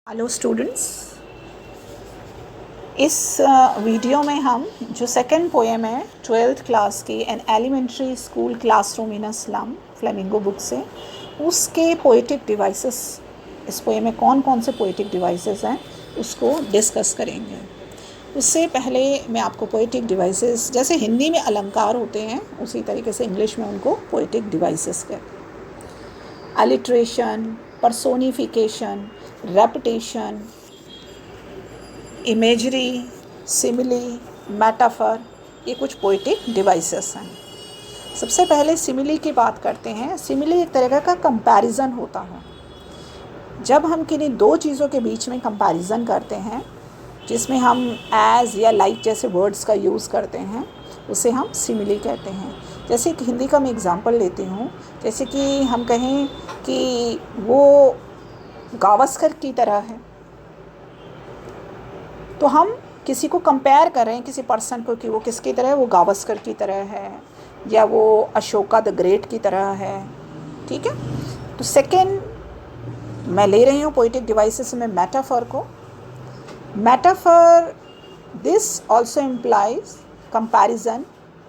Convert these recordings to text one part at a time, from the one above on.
Hello students, इस video में हम जो सेकंड पोएम है 12th क्लास की an elementary school classroom in a slum flamingo book से उसके पोएटिक डिवाइसेस, इस पोएम में कौन कौन से पोएटिक डिवाइसेस हैं उसको डिस्कस करेंगे। उससे पहले मैं आपको पोएटिक डिवाइसेस जैसे हिंदी में अलंकार होते हैं उसी तरीके से इंग्लिश में उनको पोएटिक डिवाइसेस कहते हैं। Alliteration, personification, repetition, imagery, simile, metaphor, ये कुछ पोएटिक डिवाइसेस हैं। सबसे पहले सिमिली की बात करते हैं। सिमिली एक तरह का कंपैरिजन होता है। जब हम किन्हीं दो चीज़ों के बीच में कंपैरिजन करते हैं जिसमें हम एज या लाइक जैसे वर्ड्स का यूज़ करते हैं उसे हम सिमिली कहते हैं। जैसे कि हिंदी का मैं एग्जांपल लेती हूँ, जैसे कि हम कहें कि वो गावस्कर की तरह है, तो हम किसी को कंपेयर कर रहे हैं किसी पर्सन को कि वो किसकी तरह है, वो गावस्कर की तरह है या वो अशोका द ग्रेट की तरह है। ठीक है, तो सेकेंड मैं ले रही हूँ पोएटिक डिवाइसेस में मेटाफर को। Metaphor this also implies comparison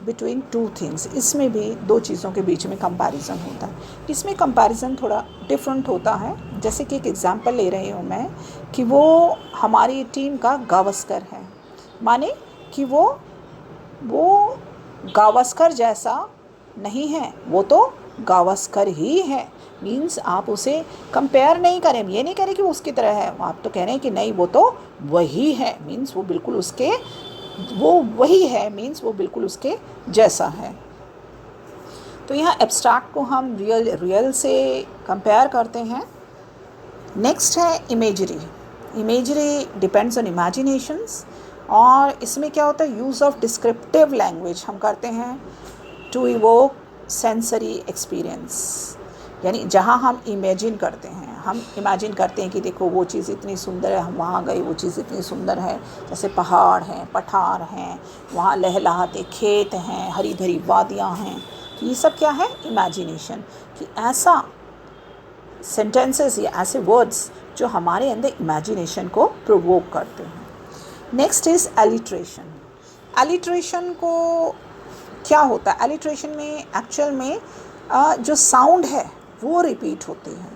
between two things. इसमें भी दो चीज़ों के बीच में कंपैरिजन होता है। इसमें कंपैरिजन थोड़ा डिफरेंट होता है। जैसे कि एक एग्जांपल ले रही हूँ मैं कि वो हमारी टीम का गावस्कर है, माने कि वो गावस्कर जैसा नहीं है, वो तो गावस्कर ही है। मीन्स आप उसे कंपेयर नहीं करें, ये नहीं करें कि वो उसकी तरह है, आप तो कह रहे हैं कि नहीं वो तो वही है। मीन्स वो बिल्कुल उसके वो वही है, मीन्स वो बिल्कुल उसके जैसा है। तो यहाँ एब्स्ट्रैक्ट को हम रियल से कंपेयर करते हैं। नेक्स्ट है imagery. Imagery depends on imaginations, और इसमें क्या होता है, यूज़ ऑफ डिस्क्रिप्टिव लैंग्वेज हम करते हैं टू इवोक सेंसरी एक्सपीरियंस। यानी जहाँ हम इमेजिन करते हैं, हम इमेजिन करते हैं कि देखो वो चीज़ इतनी सुंदर है, हम वहाँ गए, वो चीज़ इतनी सुंदर है, जैसे पहाड़ हैं, पठार हैं, वहाँ लहलहाते खेत हैं, हरी भरी वादियाँ हैं। तो ये सब क्या है, इमेजिनेशन। कि ऐसा सेंटेंसेस या ऐसे वर्ड्स जो हमारे अंदर इमेजिनेशन को प्रोवोक करते हैं। Next is alliteration. एलिट्रेशन को क्या होता है, एलिट्रेशन में एक्चुअल में जो साउंड है वो रिपीट होती है,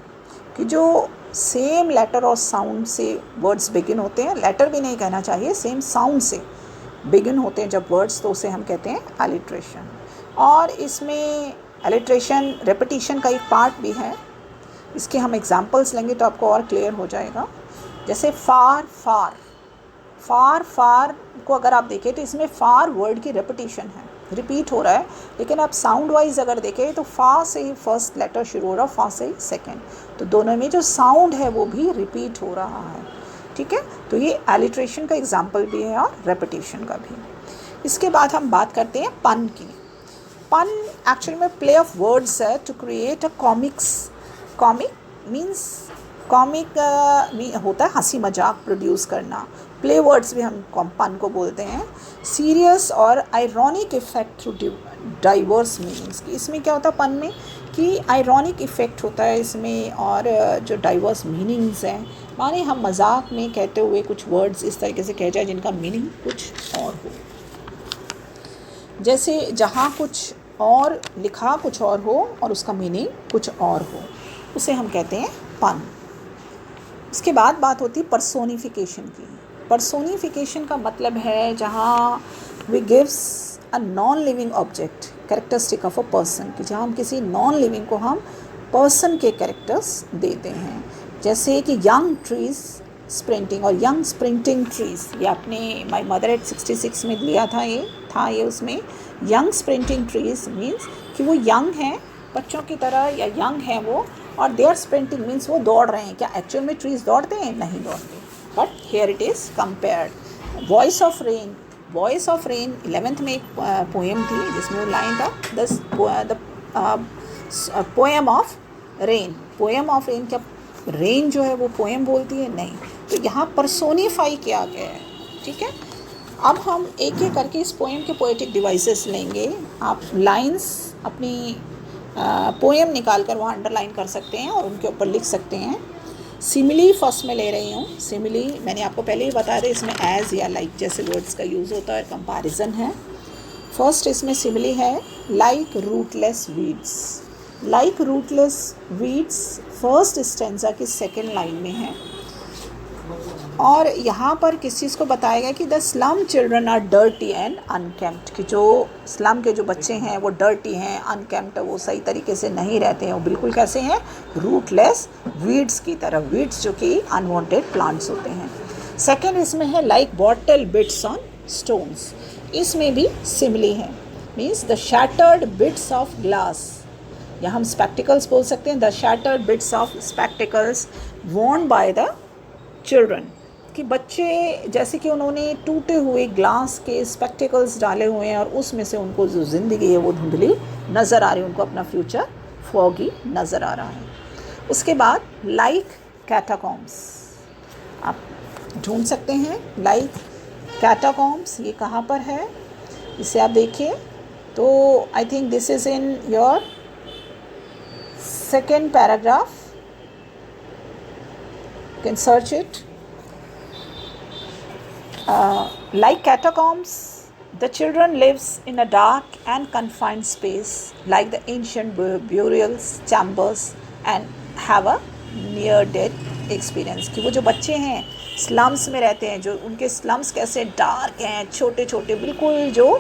कि जो सेम लेटर और साउंड से वर्ड्स बिगिन होते हैं, लेटर भी नहीं कहना चाहिए, सेम साउंड से बिगिन होते हैं जब वर्ड्स, तो उसे हम कहते हैं एलिट्रेशन। और इसमें एलिट्रेशन रेपिटिशन का एक पार्ट भी है। इसके हम एग्जांपल्स लेंगे तो आपको और क्लियर हो जाएगा। जैसे फार फार, फार फार को अगर आप देखें तो इसमें फार वर्ड की रेपिटिशन है, रिपीट हो रहा है, लेकिन आप साउंड वाइज अगर देखें तो फा से ही फर्स्ट लेटर शुरू हो रहा है, फा से ही सेकेंड, तो दोनों में जो साउंड है वो भी रिपीट हो रहा है। ठीक है, तो ये एलिट्रेशन का एग्जाम्पल भी है और रेपिटेशन का भी। इसके बाद हम बात करते हैं पन की। पन एक्चुअली में प्ले ऑफ वर्ड्स है to create a comics. Comic means comic होता है हंसी मजाक प्रोड्यूस करना। प्ले वर्ड्स भी हम पन को बोलते हैं। सीरियस और ironic effect through diverse meanings. इसमें क्या होता है पन में, कि आयरॉनिक इफेक्ट होता है इसमें, और जो डाइवर्स मीनिंग्स हैं, माने हम मजाक में कहते हुए कुछ वर्ड्स इस तरीके से कह जाए जिनका मीनिंग कुछ और हो। जैसे जहाँ कुछ और लिखा कुछ और हो और उसका मीनिंग कुछ और हो, उसे हम कहते हैं पन। उसके बाद बात होती है पर्सोनिफिकेशन की। पर्सोनिफिकेशन का मतलब है जहाँ we gives a non living object characteristic of a person, कि जहाँ हम किसी नॉन लिविंग को हम पर्सन के कैरेक्टर्स देते हैं। जैसे कि यंग ट्रीज स्प्रिंटिंग और यंग स्प्रिंटिंग ट्रीज, ये आपने माई मदर एट 66 में लिया था, ये उसमें यंग स्प्रिंटिंग ट्रीज मीन्स कि वो यंग हैं बच्चों की तरह, या यंग हैं वो, और दे आर स्प्रिंटिंग मीन्स वो दौड़ रहे हैं। क्या एक्चुअल में ट्रीज दौड़ते हैं? नहीं दौड़ते, but here it is compared. Voice of rain, voice of rain 11th में एक पोएम थी जिसमें वो लाइन था the poem of rain. Poem of rain, क्या रेन जो है वो पोएम बोलती है? नहीं। तो यहाँ पर्सोनीफाई किया गया है। ठीक है, अब हम एक एक करके इस पोएम के पोएटिक डिवाइसेस लेंगे। आप लाइंस अपनी पोएम निकाल कर वहाँ अंडरलाइन कर सकते हैं और उनके ऊपर लिख सकते हैं। सिमिली फर्स्ट में ले रही हूँ। सिमिली मैंने आपको पहले ही बताया था, इसमें एज या लाइक जैसे वर्ड्स का यूज़ होता है और कंपैरिजन है। फर्स्ट इसमें सिमिली है like rootless weeds. Like rootless weeds first stanza की सेकेंड लाइन में है और यहाँ पर किस चीज़ को बताया गया कि the slum children are dirty and unkempt, कि जो स्लम के जो बच्चे हैं वो डर्टी हैं, अनकेम्प्ट, वो सही तरीके से नहीं रहते हैं, वो बिल्कुल कैसे हैं, रूटलेस वीड्स की तरह, वीड्स जो कि अनवांटेड प्लांट्स होते हैं। सेकेंड इसमें है like bottle bits on stones, इसमें भी सिमिली है, means the shattered bits of glass, या हम स्पेक्टिकल्स बोल सकते हैं, the shattered bits of spectacles Warne by the children, कि बच्चे जैसे कि उन्होंने टूटे हुए ग्लास के स्पेक्टिकल्स डाले हुए हैं और उसमें से उनको जो ज़िंदगी है वो धुंधली नज़र आ रही है, उनको अपना फ्यूचर फॉगी नज़र आ रहा है। उसके बाद लाइक कैटाकॉम्स आप ढूंढ सकते हैं, लाइक कैटाकॉम्स ये कहाँ पर है, इसे आप देखिए तो I think this is in your second paragraph, you can search it. Like catacombs, the children lives in a dark and confined space like the ancient burial chambers and have a near death experience, कि वो जो बच्चे हैं slums में रहते हैं, जो उनके स्लम्स कैसे डार्क हैं, छोटे छोटे बिल्कुल जो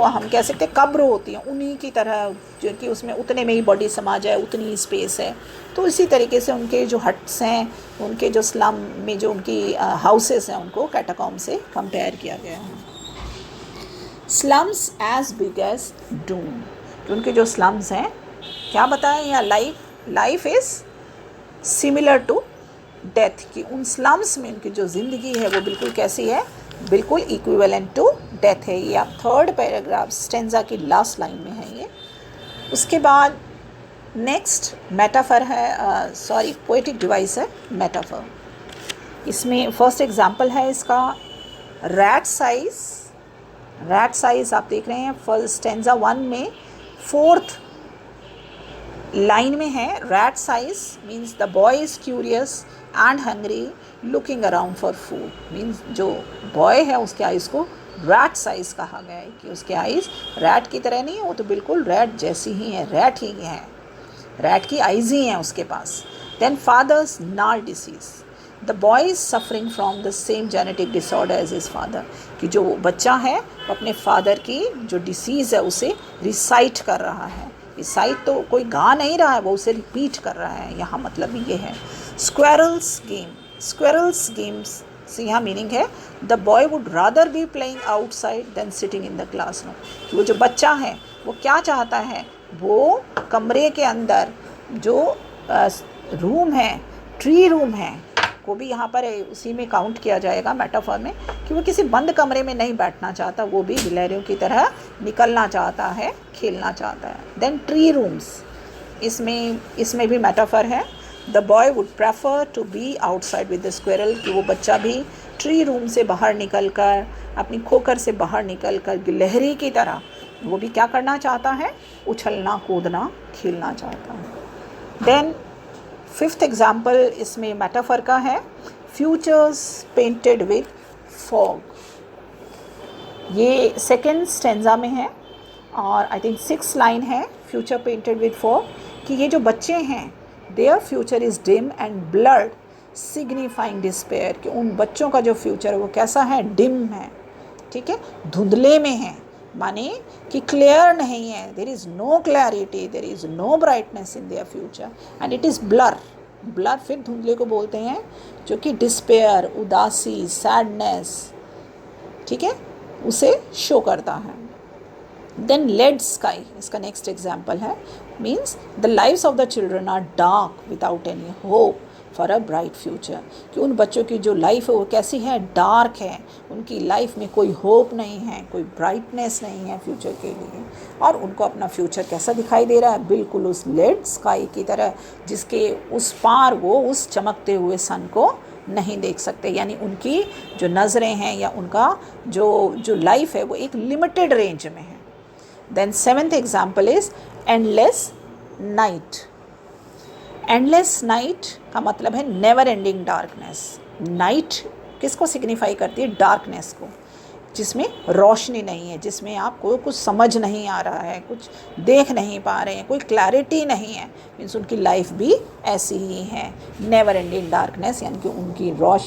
हम कह सकते हैं कब्र होती हैं उन्हीं की तरह, जो कि उसमें उतने में ही बॉडी समा जाए, उतनी ही स्पेस है। तो इसी तरीके से उनके जो हट्स हैं, उनके जो स्लम में जो उनकी हाउसेस हैं, उनको कैटाकॉम्ब से कंपेयर किया गया है। Slums as big as doom, तो उनके जो स्लम्स हैं क्या बताएं, या life is similar to death, की उन स्लम्स में उनकी जो ज़िंदगी है वो बिल्कुल कैसी है, बिल्कुल इक्विवेलेंट टू डेथ है। ये आप थर्ड पैराग्राफ स्टेंजा की लास्ट लाइन में है ये। उसके बाद नेक्स्ट मेटाफर है, पोएटिक डिवाइस है मेटाफर। इसमें फर्स्ट एग्जांपल है इसका रैट साइज़ आप देख रहे हैं फर्स्ट स्टेंजा 1 में फोर्थ लाइन में है, rat size means the boy is curious and hungry looking around for food, means जो बॉय है उसके आइज़ को रैट साइज़ कहा गया है, कि उसके आइज़ रैट की तरह नहीं है, वो तो बिल्कुल रैट जैसी ही है, रैट ही है, रैट की आइज़ ही हैं उसके पास। Then father's gnarled disease, the boy is suffering from the same genetic disorder as his father, कि जो बच्चा है वो अपने फादर की जो डिसीज़ है उसे रिसाइट कर रहा है। रिसाइट तो कोई गा नहीं रहा है, वो उसे रिपीट कर रहा है, यहाँ मतलब ये है। स्क्वेरल्स गेम्स से यहाँ मीनिंग है the boy would rather be playing outside than sitting in the classroom, कि वो जो बच्चा है वो क्या चाहता है, वो कमरे के अंदर जो रूम है, ट्री रूम है, को भी यहाँ पर उसी में काउंट किया जाएगा मेटाफर में, कि वो किसी बंद कमरे में नहीं बैठना चाहता, वो भी गिलहरियों की तरह निकलना चाहता है, खेलना चाहता है। देन ट्री रूम्स, इसमें भी मेटाफर है, the boy would prefer to be outside with the squirrel, कि वो बच्चा भी ट्री रूम से बाहर निकल कर, अपनी खोकर से बाहर निकल कर गिलहरी की तरह वो भी क्या करना चाहता है, उछलना कूदना खेलना चाहता है। देन फिफ्थ एग्जाम्पल इसमें मेटाफर का है, फ्यूचर्स पेंटेड विद फॉग, ये सेकेंड स्टेंजा में है और आई थिंक 6th लाइन है, फ्यूचर पेंटेड विद फॉग, कि ये जो बच्चे हैं their future is dim and blurred signifying despair, कि उन बच्चों का जो फ्यूचर है वो कैसा है, डिम है, ठीक है, धुंधले में है, माने कि क्लियर नहीं है, there is no clarity, there is no brightness in their future and it is blur फिर धुंधले को बोलते हैं, जो कि डिस्पेयर, उदासी, सैडनेस, ठीक है, उसे शो करता है। देन लेड स्काई इसका नेक्स्ट एग्जाम्पल है, means the lives of the children are dark without any hope for a bright future, कि उन बच्चों की जो लाइफ है वो कैसी है, डार्क है, उनकी लाइफ में कोई होप नहीं है, कोई ब्राइटनेस नहीं है फ्यूचर के लिए, और उनको अपना फ्यूचर कैसा दिखाई दे रहा है, बिल्कुल उस लेड स्काई की तरह, जिसके उस पार वो उस चमकते हुए सन को नहीं देख सकते, यानी उनकी जो नज़रें हैं या उनका जो लाइफ है वो एक लिमिटेड रेंज में है। Then 7th example is endless night का मतलब है नेवर एंडिंग डार्कनेस। नाइट किसको सिग्निफाई करती है? डार्कनेस को, जिसमें रोशनी नहीं है, जिसमें आपको कुछ समझ नहीं आ रहा है, कुछ देख नहीं पा रहे हैं, कोई क्लैरिटी नहीं है। मीन्स उनकी लाइफ भी ऐसी ही है, नेवर एंडिंग डार्कनेस, यानी कि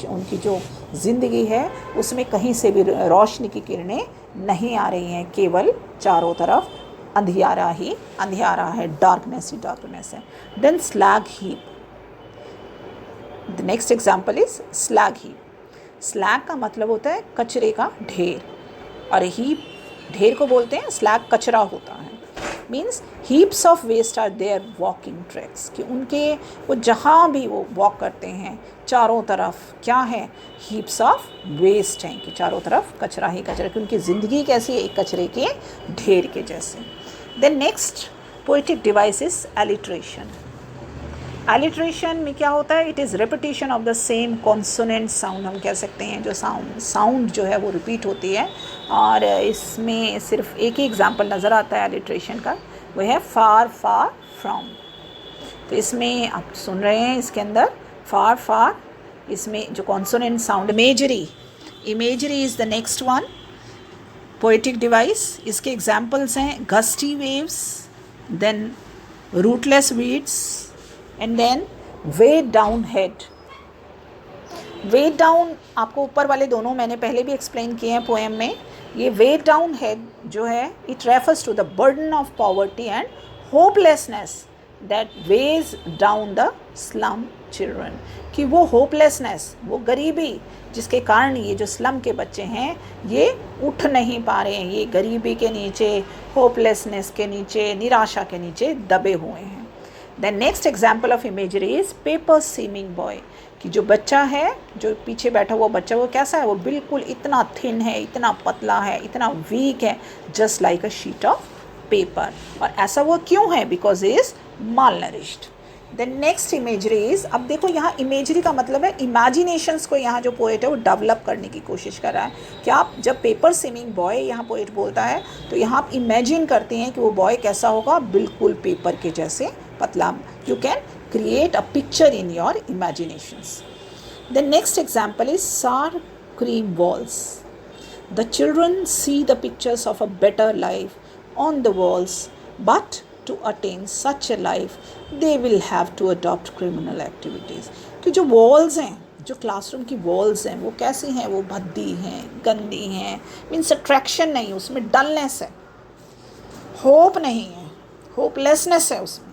उनकी जो ज़िंदगी है उसमें कहीं से भी रोशनी की किरणें नहीं आ रही हैं, केवल चारों तरफ अंधियारा ही अंधियारा है, डार्कनेस ही डार्कनेस है। Then slag heap, the next example is slag heap. Slag का मतलब होता है कचरे का ढेर, और हीप ढेर को बोलते हैं, स्लैग कचरा होता है। Means heaps of waste are their walking tracks, कि उनके वो जहाँ भी वो वॉक करते हैं चारों तरफ क्या है? हीप्स ऑफ वेस्ट हैं, कि चारों तरफ कचरा ही कचरा, कि उनकी ज़िंदगी कैसी है? एक कचरे के ढेर के जैसे। Then next poetic device is alliteration. Alliteration में क्या होता है? It is repetition of the same consonant sound, हम कह सकते हैं जो साउंड जो है वो रिपीट होती है। और इसमें सिर्फ एक ही एग्जांपल नज़र आता है एलिट्रेशन का, वो है फार फार फ्रॉम। तो इसमें आप सुन रहे हैं, इसके अंदर फार फार, इसमें जो consonant sound, imagery is the next one poetic device. इसके एग्जाम्पल्स हैं gusty waves, then rootless weeds, and then weighed down head. Weighed down आपको ऊपर वाले दोनों मैंने पहले भी एक्सप्लेन किए हैं पोएम में। ये वेट डाउन हेड जो है, it refers to the burden of poverty and hopelessness that weighs down the slum children, कि वो होपलेसनेस, वो गरीबी जिसके कारण ये जो स्लम के बच्चे हैं ये उठ नहीं पा रहे हैं, ये गरीबी के नीचे, होपलेसनेस के नीचे, निराशा के नीचे दबे हुए हैं। Then next example of imagery is paper seeming boy, कि जो बच्चा है, जो पीछे बैठा हुआ बच्चा, वो कैसा है? वो बिल्कुल इतना थिन है, इतना पतला है, इतना वीक है, just like a sheet of paper. और ऐसा वो क्यों है? Because is malnourished. Then next imagery is, अब देखो यहाँ इमेजरी का मतलब है इमेजिनेशंस को यहाँ जो पोएट है वो डेवलप करने की कोशिश कर रहा है। कि आप जब पेपर सीमिंग बॉय यहाँ पोएट बोलता है तो यहाँ आप इमेजिन करते हैं कि वो बॉय कैसा होगा? बिल्कुल पेपर के जैसे पतला। You can create a picture in your imaginations. The next example is sour cream walls. The children see the pictures of a better life on the walls, but to attain such a life, they will have to adopt criminal activities. कि जो walls हैं, जो classroom की walls हैं, वो कैसी हैं? वो भद्दी हैं, गंदी हैं, मीन्स अट्रैक्शन नहीं, उसमें डलनेस है, होप नहीं है, होपलेसनेस है उसमें।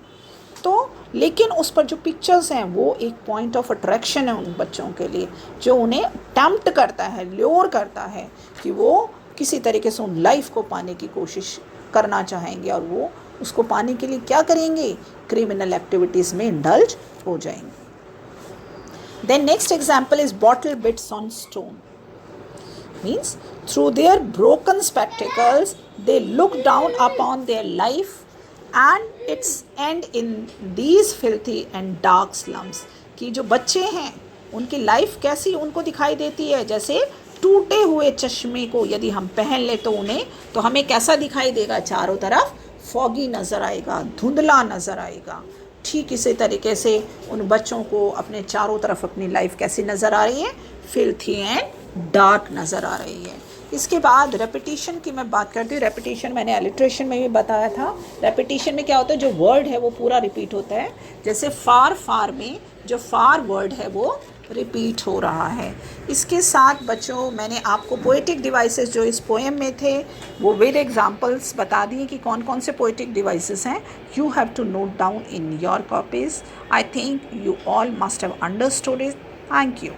तो लेकिन उस पर जो पिक्चर्स हैं वो एक पॉइंट ऑफ अट्रैक्शन है उन बच्चों के लिए, जो उन्हें टेम्प्ट करता है, ल्योर करता है कि वो किसी तरीके से उन लाइफ को पाने की कोशिश करना चाहेंगे, और वो उसको पाने के लिए क्या करेंगे? क्रिमिनल एक्टिविटीज़ में इंडल्ज हो जाएंगे। Then next example is bottle bits on stone. Means through their broken spectacles they look down upon their life and its end in these filthy and dark slums, कि जो बच्चे हैं उनकी life कैसी उनको दिखाई देती है? जैसे टूटे हुए चश्मे को यदि हम पहन ले तो उन्हें, तो हमें कैसा दिखाई देगा? चारों तरफ फॉगी नज़र आएगा, धुंधला नज़र आएगा। ठीक इसी तरीके से उन बच्चों को अपने चारों तरफ अपनी लाइफ कैसी नज़र आ रही है? फिल्थी एंड डार्क नज़र आ रही है। इसके बाद रेपिटेशन की मैं बात करती हूँ। रेपिटेशन मैंने एलिट्रेशन में भी बताया था। रेपिटेशन में क्या होता है? जो वर्ड है वो पूरा रिपीट होता है। जैसे फार फार में जो फार वर्ड है वो रिपीट हो रहा है। इसके साथ बच्चों मैंने आपको पोएटिक डिवाइसेस जो इस पोएम में थे वो विद एग्जांपल्स बता दिए कि कौन कौन से पोएटिक डिवाइसेस हैं। You have to note down in your copies. I think you all must have understood it. Thank you.